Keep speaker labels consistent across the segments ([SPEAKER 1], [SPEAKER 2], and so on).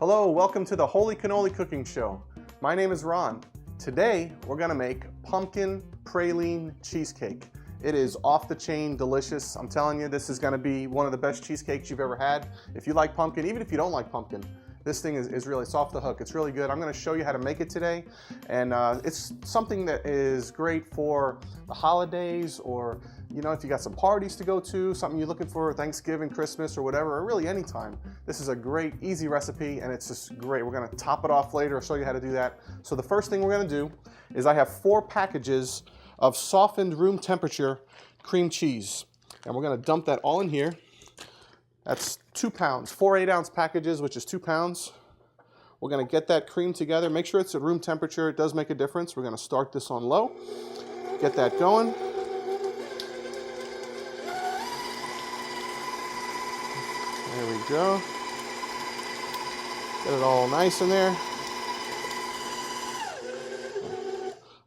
[SPEAKER 1] Hello, welcome to the Holy Cannoli Cooking Show. My name is Ron. Today, we're gonna make pumpkin praline cheesecake. It is off the chain delicious. I'm telling you, this is gonna be one of the best cheesecakes you've ever had. If you like pumpkin, even if you don't like pumpkin, this thing is really, it's off the hook. It's really good. I'm gonna show you how to make it today. And it's something that is great for the holidays, or if you got some parties to go to, something you're looking for Thanksgiving, Christmas, or whatever, or really anytime. This is a great, easy recipe, and it's just great. We're gonna top it off later. I'll show you how to do that. So the first thing we're gonna do is I have 4 packages of softened room temperature cream cheese. And we're gonna dump that all in here. That's 2 pounds, 4 8-ounce packages, which is 2 pounds. We're gonna get that cream together. Make sure it's at room temperature. It does make a difference. We're gonna start this on low, get that going. There we go. Get it all nice in there.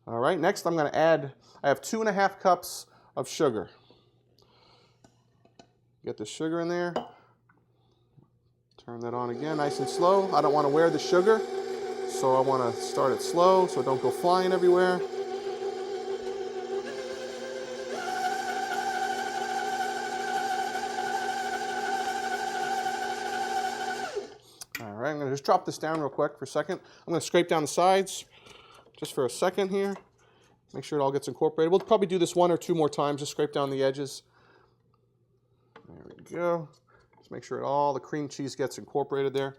[SPEAKER 1] All right, next I'm gonna add, I have 2.5 cups of sugar. Get the sugar in there. Turn that on again, nice and slow. I don't want to wear the sugar, so I want to start it slow so it don't go flying everywhere. All right, I'm going to just drop this down real quick for a second. I'm going to scrape down the sides just for a second here. Make sure it all gets incorporated. We'll probably do this 1 or 2 more times, just scrape down the edges. There we go. Just make sure all the cream cheese gets incorporated there.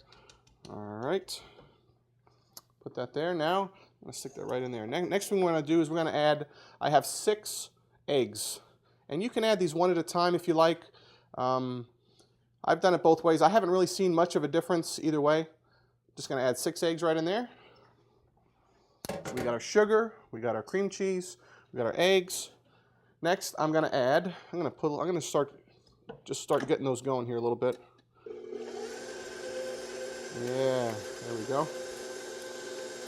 [SPEAKER 1] All right. Put that there. Now, I'm going to stick that right in there. Next thing we're going to do is we're going to add, I have 6 eggs. And you can add these one at a time if you like. I've done it both ways. I haven't really seen much of a difference either way. Just going to add 6 eggs right in there. So we got our sugar, we got our cream cheese, we got our eggs. Next, I'm going to start getting those going here a little bit. Yeah, there we go.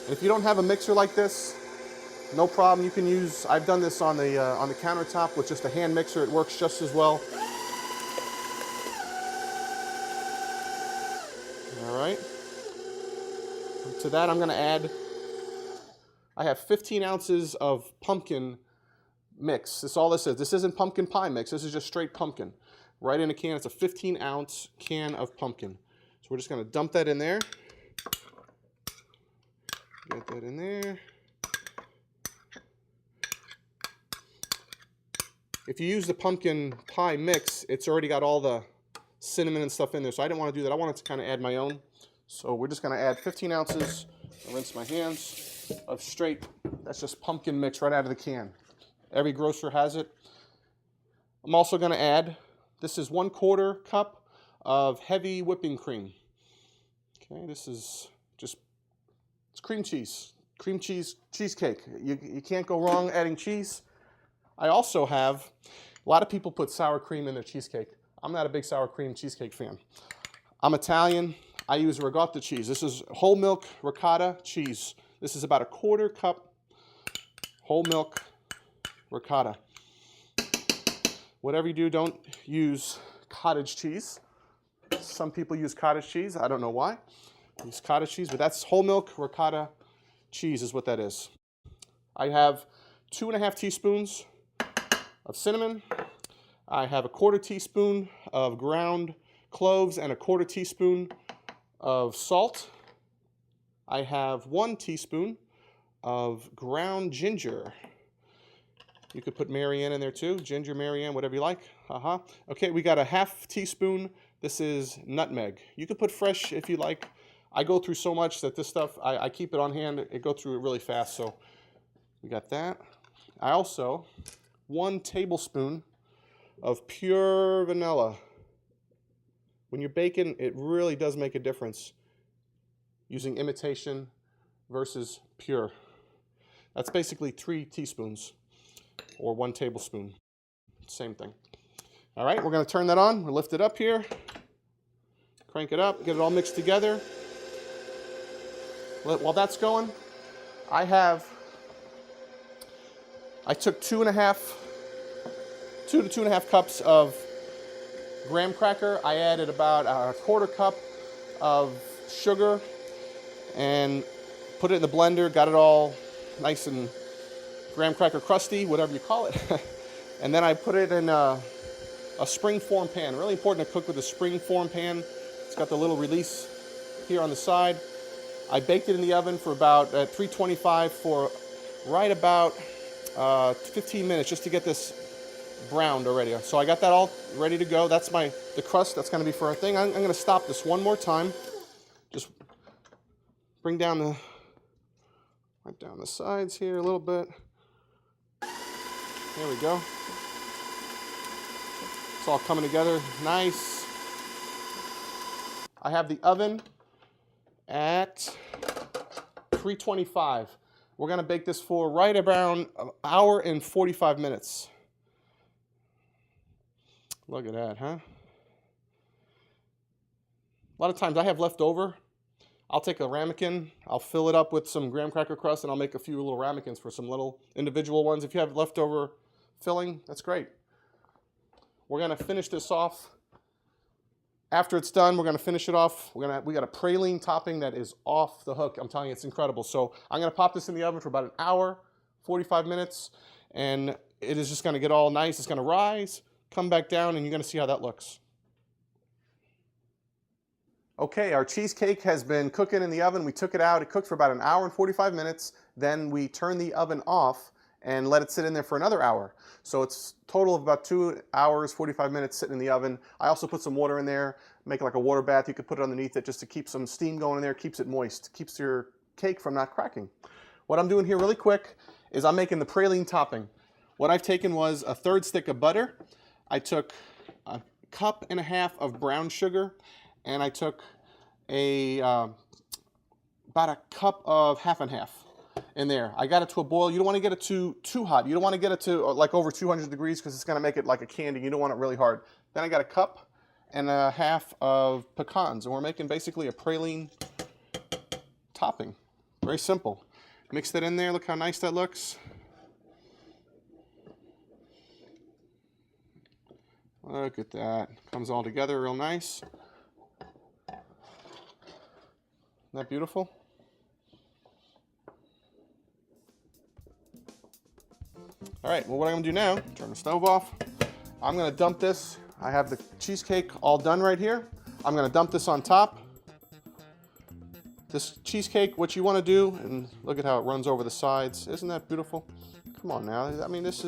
[SPEAKER 1] And if you don't have a mixer like this, no problem. You can use, I've done this on the countertop with just a hand mixer. It works just as well. All right. To that, I'm going to add, I have 15 ounces of pumpkin mix. That's all this is. This isn't pumpkin pie mix. This is just straight pumpkin. Right in a can. It's a 15-ounce can of pumpkin. So we're just going to dump that in there. Get that in there. If you use the pumpkin pie mix, it's already got all the cinnamon and stuff in there. So I didn't want to do that. I wanted to kind of add my own. So we're just going to add 15 ounces. I'll rinse my hands of straight, that's just pumpkin mix right out of the can. Every grocer has it. I'm also going to add, this is 1/4 cup of heavy whipping cream. Okay, this is just, it's cream cheese cheesecake. You can't go wrong adding cheese. I also have, a lot of people put sour cream in their cheesecake. I'm not a big sour cream cheesecake fan. I'm Italian. I use ricotta cheese. This is whole milk ricotta cheese. This is about 1/4 cup whole milk ricotta. Whatever you do, don't use cottage cheese. Some people use cottage cheese. I don't know why. Use cottage cheese, but that's whole milk ricotta cheese is what that is. I have 2.5 teaspoons of cinnamon. I have 1/4 teaspoon of ground cloves and 1/4 teaspoon of salt. I have 1 teaspoon of ground ginger. You could put Marianne in there too. Ginger, Marianne, whatever you like. Okay, we got a 1/2 teaspoon. This is nutmeg. You could put fresh if you like. I go through so much that this stuff, I keep it on hand. It go through it really fast, so we got that. I also, 1 tablespoon of pure vanilla. When you're baking, it really does make a difference using imitation versus pure. That's basically 3 teaspoons or 1 tablespoon. Same thing. All right, we're going to turn that on. We'll lift it up here, crank it up, get it all mixed together. While that's going, I took 2 to 2.5 cups of graham cracker. I added about a 1/4 cup of sugar, and put it in the blender. Got it all nice and graham cracker crusty, whatever you call it. And then I put it in a spring form pan. Really important to cook with a spring form pan. It's got the little release here on the side. I baked it in the oven for about 325 for right about 15 minutes just to get this browned already. So I got that all ready to go. That's the crust that's going to be for our thing. I'm going to stop this one more time. Just bring down right down the sides here a little bit. There we go. It's all coming together nice. I have the oven at 325. We're going to bake this for right around an hour and 45 minutes. Look at that, huh? A lot of times I have leftover. I'll take a ramekin, I'll fill it up with some graham cracker crust, and I'll make a few little ramekins for some little individual ones. If you have leftover filling, that's great. We're going to finish this off. After it's done, we're going to finish it off. We got a praline topping that is off the hook. I'm telling you, it's incredible. So I'm going to pop this in the oven for about an hour, 45 minutes, and it is just going to get all nice. It's going to rise, come back down, and you're going to see how that looks. Okay, our cheesecake has been cooking in the oven. We took it out. It cooked for about an hour and 45 minutes. Then we turned the oven off and let it sit in there for another hour. So it's a total of about 2 hours, 45 minutes sitting in the oven. I also put some water in there, make it like a water bath. You could put it underneath it just to keep some steam going in there, keeps it moist, keeps your cake from not cracking. What I'm doing here really quick is I'm making the praline topping. What I've taken was a 1/3 stick of butter. I took a 1.5 cups of brown sugar, and I took about a cup of half and half in there. I got it to a boil. You don't want to get it too hot. You don't want to get it to like over 200 degrees because it's going to make it like a candy. You don't want it really hard. Then I got a 1.5 cups of pecans, and we're making basically a praline topping. Very simple. Mix that in there. Look how nice that looks. Look at that. Comes all together real nice. Isn't that beautiful? All right, well, what I'm gonna do now, turn the stove off. I'm gonna dump this. I have the cheesecake all done right here. I'm gonna dump this on top. This cheesecake, what you wanna do, and look at how it runs over the sides. Isn't that beautiful? Come on now, I mean, this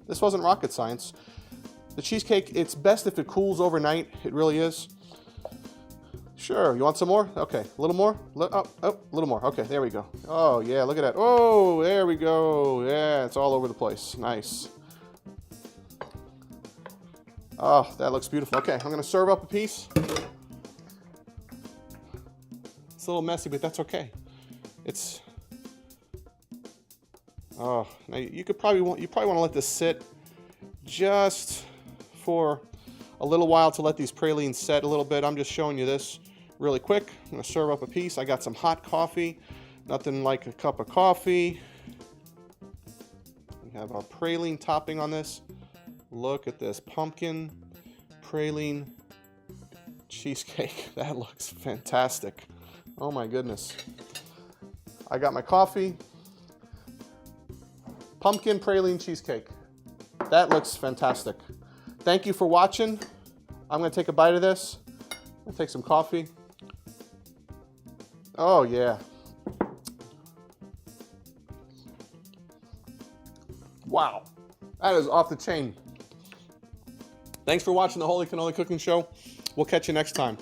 [SPEAKER 1] wasn't rocket science. The cheesecake, it's best if it cools overnight. It really is. Sure, you want some more? Okay, a little more? Oh, a little more. Okay, there we go. Oh, yeah, look at that. Oh, there we go. Yeah, it's all over the place. Nice. Oh, that looks beautiful. Okay, I'm gonna serve up a piece. It's a little messy, but that's okay. Oh, now you probably want to let this sit just for a little while to let these pralines set a little bit. I'm just showing you this really quick. I'm gonna serve up a piece. I got some hot coffee, nothing like a cup of coffee. We have our praline topping on this. Look at this pumpkin praline cheesecake. That looks fantastic. Oh my goodness. I got my coffee. Pumpkin praline cheesecake. That looks fantastic. Thank you for watching. I'm gonna take a bite of this. I'm gonna take some coffee. Oh yeah. Wow, that is off the chain. Thanks for watching the Holy Cannoli Cooking Show. We'll catch you next time.